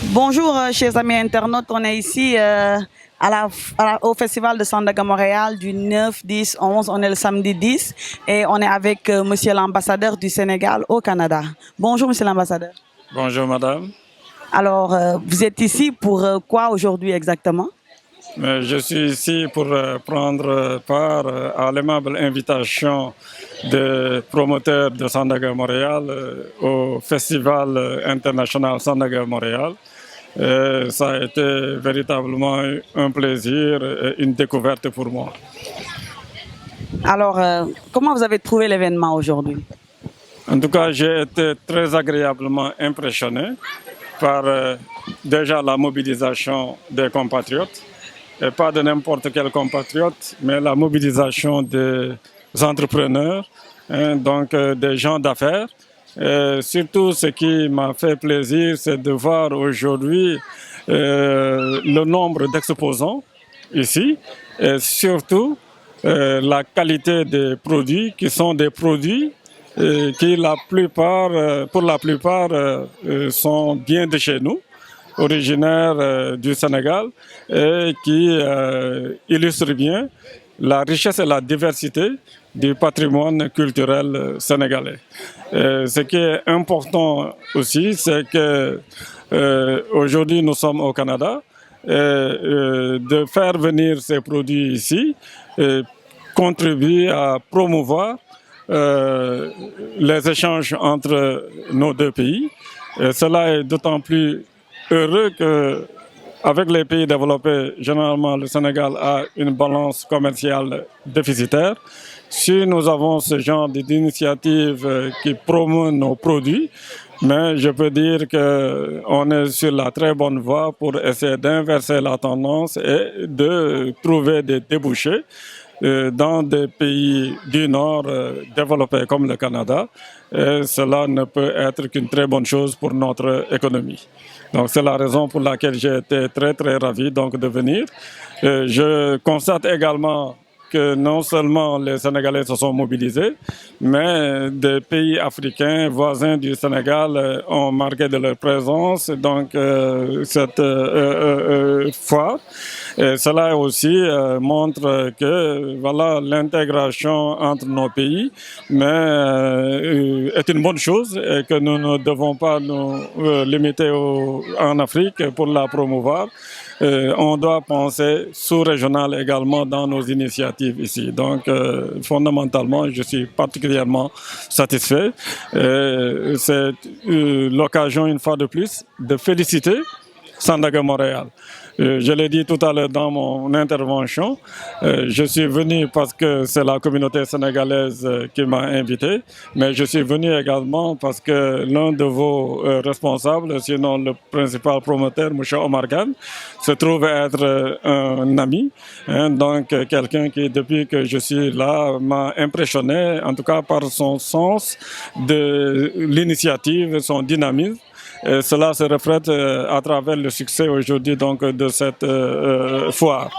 Bonjour, chers amis internautes. On est ici au Festival de Sandaga Montréal du 9, 10, 11. On est le samedi 10 et on est avec Monsieur l'ambassadeur du Sénégal au Canada. Bonjour, Monsieur l'ambassadeur. Bonjour madame. Alors, vous êtes ici pour quoi aujourd'hui exactement? Je suis ici pour prendre part à l'aimable invitation des promoteurs de Sandaga Montréal au Festival international Sandaga Montréal. Ça a été véritablement un plaisir et une découverte pour moi. Alors, comment vous avez trouvé l'événement aujourd'hui? En tout cas, j'ai été très agréablement impressionné par déjà la mobilisation des compatriotes. Et pas de n'importe quel compatriote, mais la mobilisation des entrepreneurs, donc des gens d'affaires. Surtout, ce qui m'a fait plaisir, c'est de voir aujourd'hui le nombre d'exposants ici, et surtout la qualité des produits, qui sont des produits qui, pour la plupart, sont bien de chez nous, originaires du Sénégal, et qui illustre bien la richesse et la diversité du patrimoine culturel sénégalais. Ce qui est important aussi, c'est que aujourd'hui nous sommes au Canada, et de faire venir ces produits ici contribue à promouvoir les échanges entre nos deux pays. Et cela est d'autant plus heureux qu'avec les pays développés, généralement le Sénégal a une balance commerciale déficitaire. Si nous avons ce genre d'initiative qui promeut nos produits, mais je peux dire qu'on est sur la très bonne voie pour essayer d'inverser la tendance et de trouver des débouchés dans des pays du Nord développés comme le Canada. Et cela ne peut être qu'une très bonne chose pour notre économie. Donc c'est la raison pour laquelle j'ai été très très ravi donc, de venir. Je constate également que non seulement les Sénégalais se sont mobilisés, mais des pays africains voisins du Sénégal ont marqué de leur présence donc cette foire. Et cela aussi montre que voilà, l'intégration entre nos pays est une bonne chose et que nous ne devons pas nous limiter en Afrique pour la promouvoir. On doit penser sous-régional également dans nos initiatives ici. Donc, fondamentalement, je suis particulièrement satisfait. C'est l'occasion, une fois de plus, de féliciter Sandaga Montréal. Je l'ai dit tout à l'heure dans mon intervention, je suis venu parce que c'est la communauté sénégalaise qui m'a invité, mais je suis venu également parce que l'un de vos responsables, sinon le principal promoteur, M. Omar Khan, se trouve être un ami, donc quelqu'un qui, depuis que je suis là, m'a impressionné, en tout cas par son sens de l'initiative, son dynamisme. Et cela se reflète à travers le succès aujourd'hui donc de cette foire.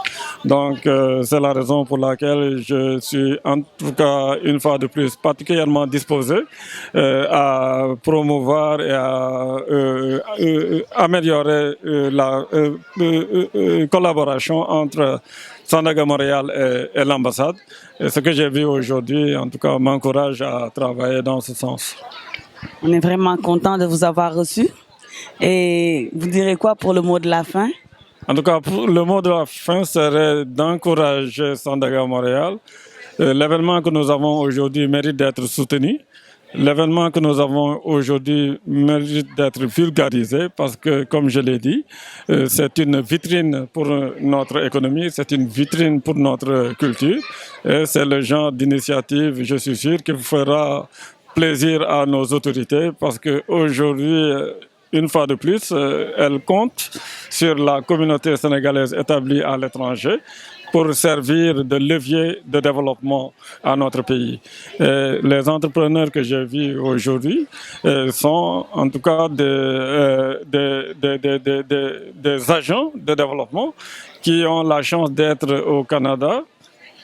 Donc c'est la raison pour laquelle je suis en tout cas une fois de plus particulièrement disposé à promouvoir et à améliorer la collaboration entre Sandaga Montréal et l'ambassade. Et ce que j'ai vu aujourd'hui, en tout cas, m'encourage à travailler dans ce sens. On est vraiment content de vous avoir reçu. Et vous direz quoi pour le mot de la fin? En tout cas, le mot de la fin serait d'encourager Sandaga Montréal. L'événement que nous avons aujourd'hui mérite d'être soutenu. L'événement que nous avons aujourd'hui mérite d'être vulgarisé parce que, comme je l'ai dit, c'est une vitrine pour notre économie, c'est une vitrine pour notre culture. Et c'est le genre d'initiative, je suis sûr, qui fera plaisir à nos autorités parce qu'aujourd'hui, une fois de plus, elle compte sur la communauté sénégalaise établie à l'étranger pour servir de levier de développement à notre pays. Et les entrepreneurs que j'ai vus aujourd'hui sont en tout cas des agents de développement qui ont la chance d'être au Canada,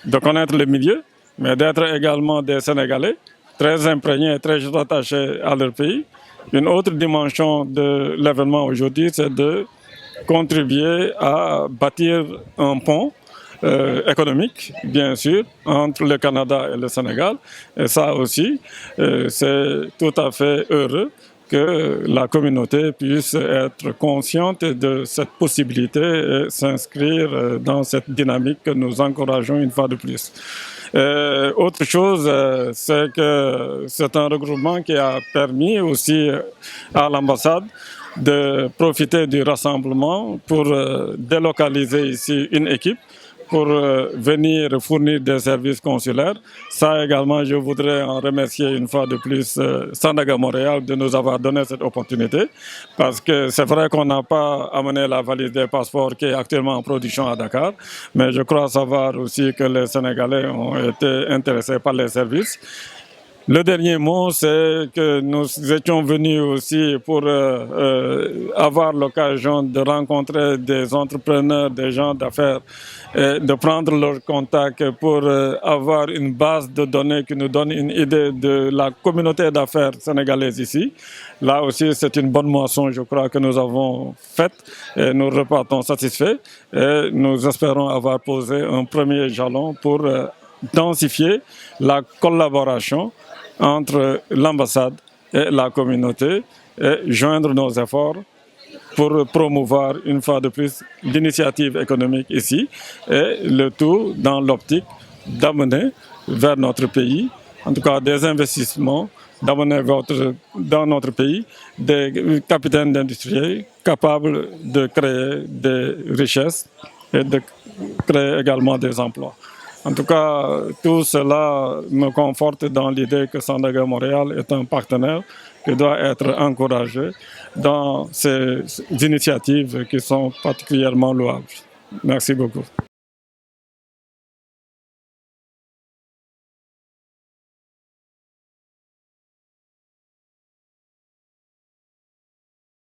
de connaître le milieu, mais d'être également des Sénégalais très imprégnés et très attachés à leur pays. Une autre dimension de l'événement aujourd'hui, c'est de contribuer à bâtir un pont économique, bien sûr, entre le Canada et le Sénégal. Et ça aussi, c'est tout à fait heureux que la communauté puisse être consciente de cette possibilité et s'inscrire dans cette dynamique que nous encourageons une fois de plus. Autre chose, c'est que c'est un regroupement qui a permis aussi à l'ambassade de profiter du rassemblement pour délocaliser ici une équipe pour venir fournir des services consulaires. Ça également, je voudrais en remercier une fois de plus Sandaga Montréal de nous avoir donné cette opportunité, parce que c'est vrai qu'on n'a pas amené la valise des passeports qui est actuellement en production à Dakar, mais je crois savoir aussi que les Sénégalais ont été intéressés par les services. Le dernier mot, c'est que nous étions venus aussi pour avoir l'occasion de rencontrer des entrepreneurs, des gens d'affaires, et de prendre leurs contacts pour avoir une base de données qui nous donne une idée de la communauté d'affaires sénégalaise ici. Là aussi, c'est une bonne moisson, je crois, que nous avons faite et nous repartons satisfaits. Et nous espérons avoir posé un premier jalon pour densifier la collaboration entre l'ambassade et la communauté et joindre nos efforts pour promouvoir une fois de plus l'initiative économique ici et le tout dans l'optique d'amener vers notre pays, en tout cas des investissements, d'amener dans notre pays des capitaines d'industriels capables de créer des richesses et de créer également des emplois. En tout cas, tout cela me conforte dans l'idée que Sandaga Montréal est un partenaire qui doit être encouragé dans ces initiatives qui sont particulièrement louables. Merci beaucoup.